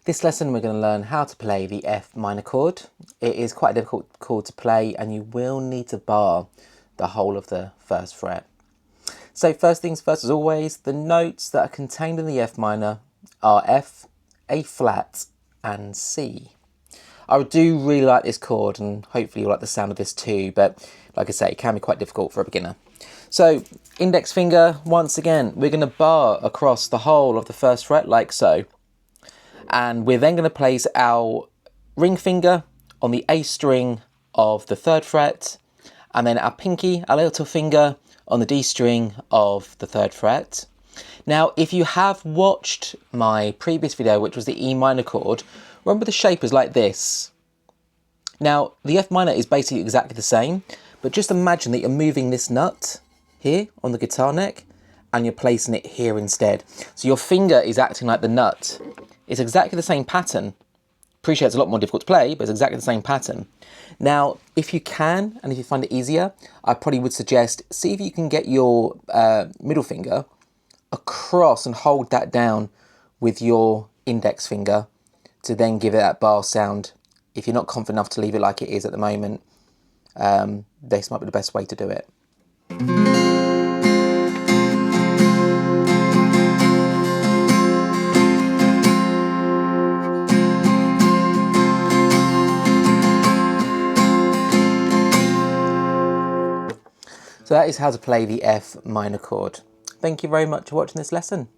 This lesson we're going to learn how to play the F minor chord. It is quite a difficult chord to play and you will need to bar the whole of the first fret. So first things first, as always, the notes that are contained in the F minor are F, A flat and C. I do really like this chord and hopefully you'll like the sound of this too, but like I say, it can be quite difficult for a beginner. So index finger, once again, we're going to bar across the whole of the first fret like so. And we're then going to place our ring finger on the A string of the third fret, and then our pinky, our little finger, on the D string of the third fret. Now, if you have watched my previous video, which was the E minor chord, remember the shape is like this. Now, the F minor is basically exactly the same, but just imagine that you're moving this nut here on the guitar neck, and you're placing it here instead. So your finger is acting like the nut. It's exactly the same pattern. Appreciate it's a lot more difficult to play, but it's exactly the same pattern. Now, if you can, and if you find it easier, I probably would suggest, see if you can get your middle finger across and hold that down with your index finger to then give it that bar sound. If you're not confident enough to leave it like it is at the moment, this might be the best way to do it. So that is how to play the F minor chord. Thank you very much for watching this lesson.